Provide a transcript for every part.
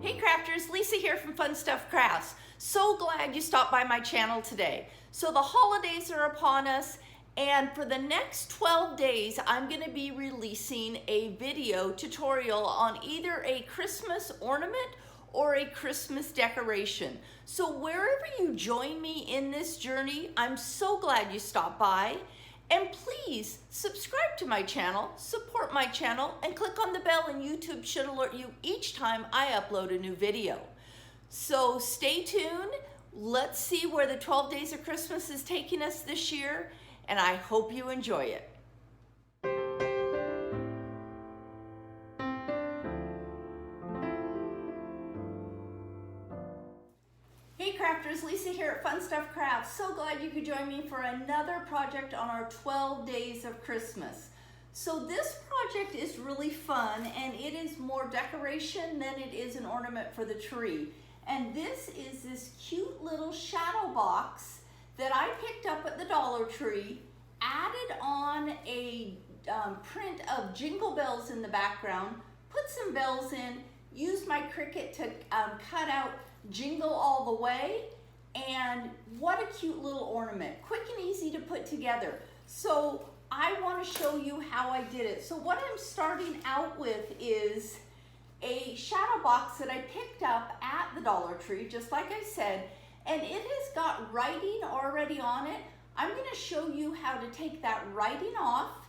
Hey crafters, Lisa here from Fun Stuff Crafts. So glad you stopped by my channel today. So the holidays are upon us, and for the next 12 days, I'm gonna be releasing a video tutorial on either a Christmas ornament or a Christmas decoration. So wherever you join me in this journey, I'm so glad you stopped by. And please subscribe to my channel, support my channel, and click on the bell, and YouTube should alert you each time I upload a new video. So stay tuned. Let's see where the 12 Days of Christmas is taking us this year, and I hope you enjoy it. Hey crafters, Lisa here at Fun Stuff Crafts. So glad you could join me for another project on our 12 Days of Christmas. So this project is really fun, and it is more decoration than it is an ornament for the tree. And this is this cute little shadow box that I picked up at the Dollar Tree, added on a print of Jingle bells in the background, put some bells in, used my Cricut to cut out Jingle all the way, and what a cute little ornament. Quick and easy to put together. So I want to show you how I did it. So what I'm starting out with is a shadow box that I picked up at the Dollar Tree, just like I said, and it has got writing already on it. I'm going to show you how to take that writing off,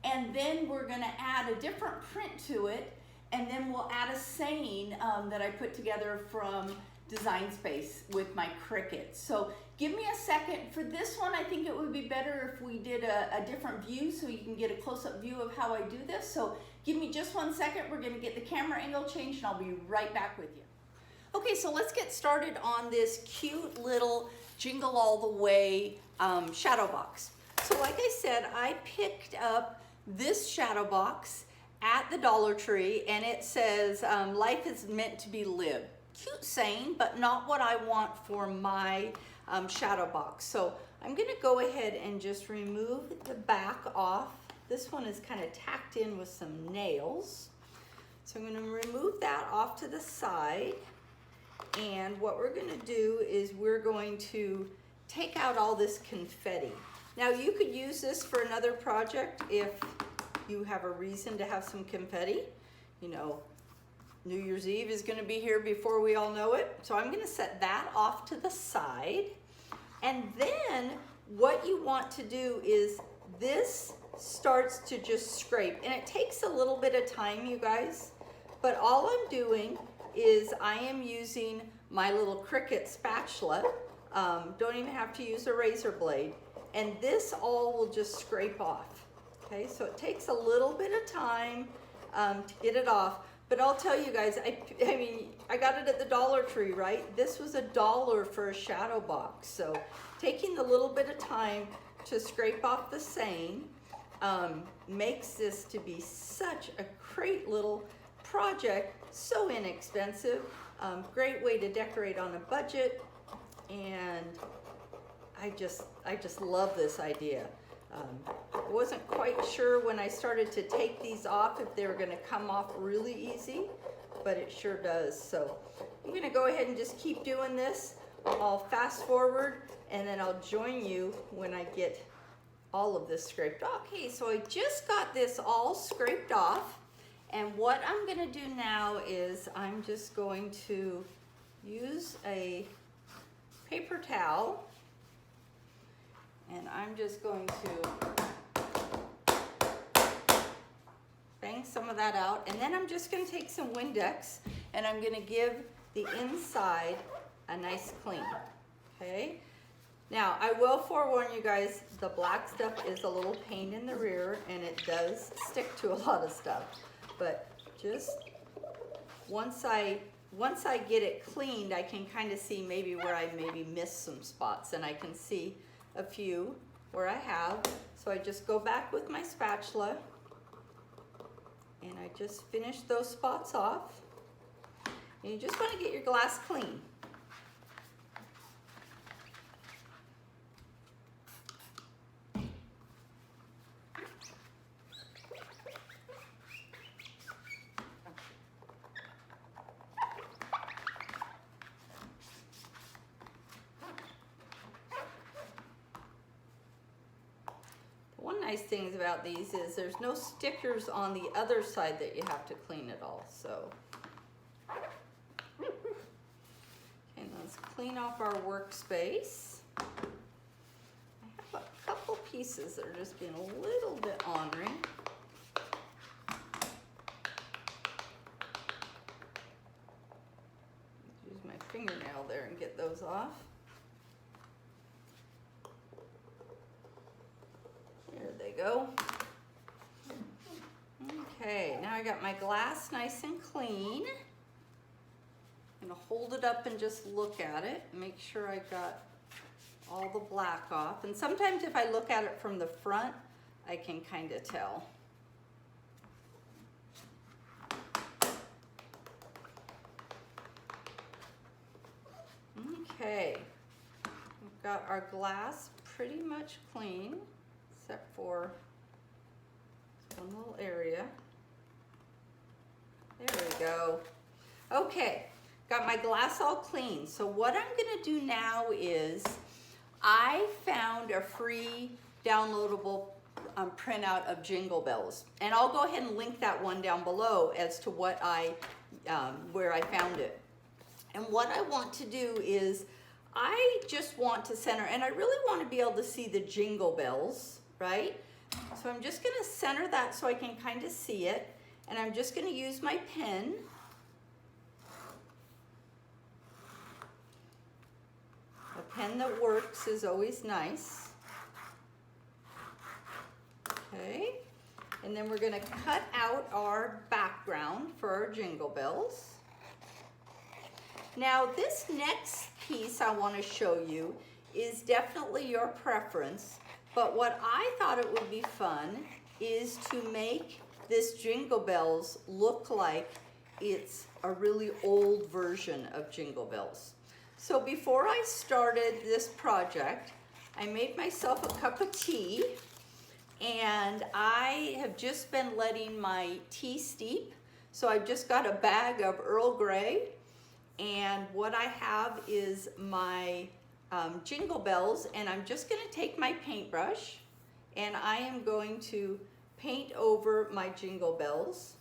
and then we're going to add a different print to it, and then we'll add a saying that I put together from Design Space with my Cricut. So give me a second. For this one, I think it would be better if we did a different view so you can get a close-up view of how I do this. So give me just 1 second. We're going to get the camera angle changed, and I'll be right back with you. Okay, so let's get started on this cute little Jingle All the Way shadow box. So like I said, I picked up this shadow box at the Dollar Tree, and it says, life is meant to be lived. Cute saying, but not what I want for my shadow box. So I'm going to go ahead and just remove the back off. This one is kind of tacked in with some nails. So I'm going to remove that off to the side. And what we're going to do is we're going to take out all this confetti. Now you could use this for another project if you have a reason to have some confetti. You know, New Year's Eve is going to be here before we all know it. So I'm going to set that off to the side. And then what you want to do is this starts to just scrape. And it takes a little bit of time, you guys. But all I'm doing is I am using my little Cricut spatula. Don't even have to use a razor blade. And this all will just scrape off. Okay, so it takes a little bit of time to get it off. But I'll tell you guys, I mean, I got it at the Dollar Tree, right? This was $1 for a shadow box. So taking the little bit of time to scrape off the saying makes this to be such a great little project, so inexpensive, great way to decorate on a budget, and I just love this idea. I wasn't quite sure when I started to take these off if they were going to come off really easy, but it sure does. So I'm going to go ahead and just keep doing this. I'll fast forward, and then I'll join you when I get all of this scraped off. Okay, so I just got this all scraped off, and what I'm going to do now is I'm just going to use a paper towel, and I'm just going to bang some of that out, and then I'm just going to take some Windex and I'm going to give the inside a nice clean. Okay, now I will forewarn you guys, the black stuff is a little pain in the rear, and it does stick to a lot of stuff, but just once I get it cleaned, I can kind of see maybe where I maybe missed some spots, and I can see a few where I have. So I just go back with my spatula and I just finish those spots off. And you just want to get your glass clean. nice things about these is there's no stickers on the other side that you have to clean it all, so. Okay, let's clean off our workspace. I have a couple pieces that are just being a little bit ornery. Use my fingernail there and get those off. There they go. Okay, now I got my glass nice and clean. I'm gonna hold it up and just look at it, make sure I got all the black off. And sometimes if I look at it from the front, I can kind of tell. Okay, we've got our glass pretty much clean, except for one little area. There we go. Okay, got my glass all clean. So what I'm gonna do now is, I found a free downloadable printout of Jingle Bells. And I'll go ahead and link that one down below as to what where I found it. And what I want to do is, I just want to center, and I really want to be able to see the Jingle Bells, right? So I'm just gonna center that so I can kind of see it. And I'm just gonna use my pen. A pen that works is always nice. Okay, and then we're gonna cut out our background for our Jingle Bells. Now this next piece I want to show you is definitely your preference, but what I thought it would be fun is to make this Jingle Bells look like it's a really old version of Jingle Bells. So before I started this project, I made myself a cup of tea, and I have just been letting my tea steep. So I've just got a bag of Earl Grey, and what I have is my Jingle Bells, and I'm just gonna take my paintbrush and I am going to paint over my Jingle Bells.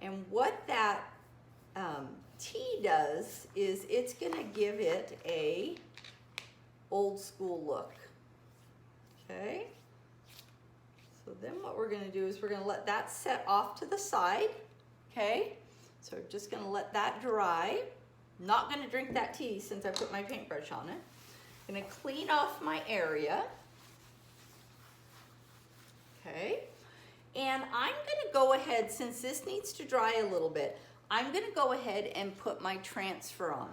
And what that tea does is it's gonna give it a old school look. Okay, so then what we're gonna do is we're gonna let that set off to the side. Okay, so we're just gonna let that dry. Not gonna drink that tea since I put my paintbrush on it. I'm gonna clean off my area. Okay, and I'm gonna go ahead, since this needs to dry a little bit, I'm gonna go ahead and put my transfer on.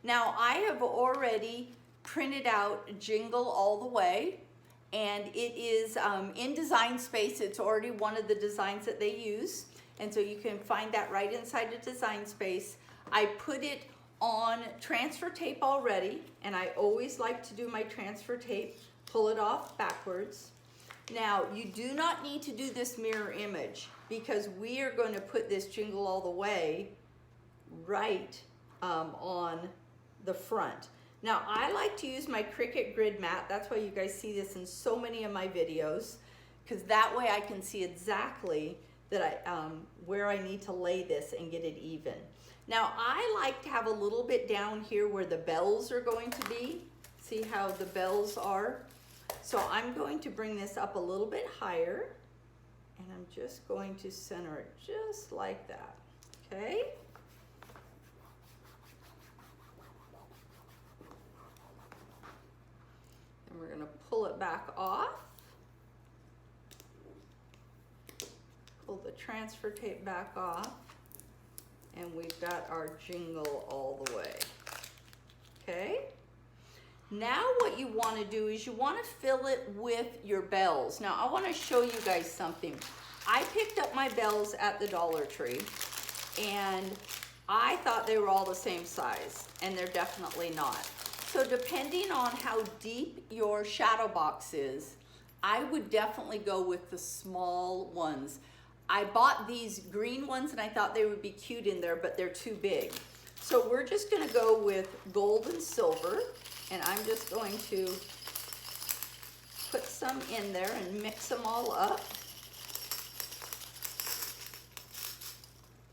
Now I have already printed out Jingle all the way, and it is in Design Space. It's already one of the designs that they use, and so you can find that right inside of Design Space. I put it on transfer tape already, and I always like to do my transfer tape, pull it off backwards. Now, you do not need to do this mirror image because we are going to put this Jingle all the way right on the front. Now, I like to use my Cricut grid mat. That's why you guys see this in so many of my videos, because that way I can see exactly that where I need to lay this and get it even. Now, I like to have a little bit down here where the bells are going to be. See how the bells are? So I'm going to bring this up a little bit higher, and I'm just going to center it just like that, okay? And we're gonna pull it back off. Pull the transfer tape back off, and we've got our Jingle all the way, okay? Now what you want to do is you want to fill it with your bells. Now I want to show you guys something. I picked up my bells at the Dollar Tree, and I thought they were all the same size, and they're definitely not. So depending on how deep your shadow box is, I would definitely go with the small ones. I bought these green ones and I thought they would be cute in there, but they're too big. So we're just gonna go with gold and silver, and I'm just going to put some in there and mix them all up.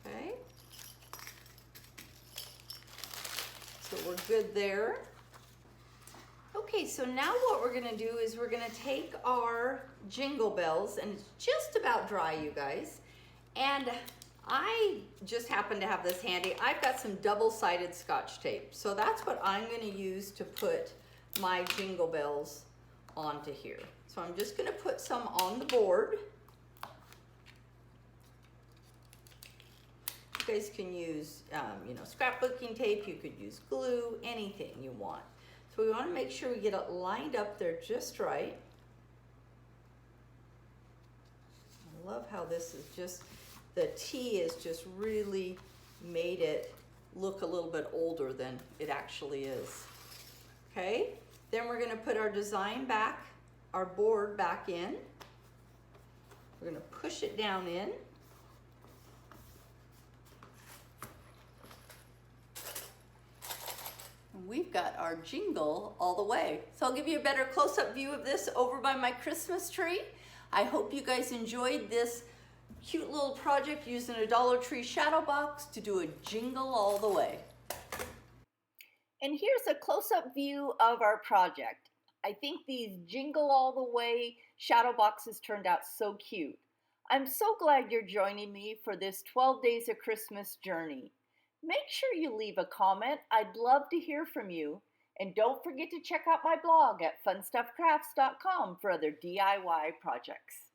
Okay. So we're good there. Okay, so now what we're gonna do is we're gonna take our Jingle Bells, and it's just about dry, you guys. And I just happen to have this handy. I've got some double-sided Scotch tape. So that's what I'm gonna use to put my Jingle Bells onto here. So I'm just gonna put some on the board. You guys can use, scrapbooking tape. You could use glue, anything you want. So we want to make sure we get it lined up there just right. I love how this is just, the tea is just really made it look a little bit older than it actually is. Okay, then we're going to put our design back, our board back in. We're going to push it down in. We've got our jingle all the way. So I'll give you a better close-up view of this over by my Christmas tree. I hope you guys enjoyed this cute little project using a Dollar Tree shadow box to do a jingle all the way. And here's a close-up view of our project. I think these jingle all the way shadow boxes turned out so cute. I'm so glad you're joining me for this 12 Days of Christmas journey. Make sure you leave a comment. I'd love to hear from you. And don't forget to check out my blog at funstuffcrafts.com for other DIY projects.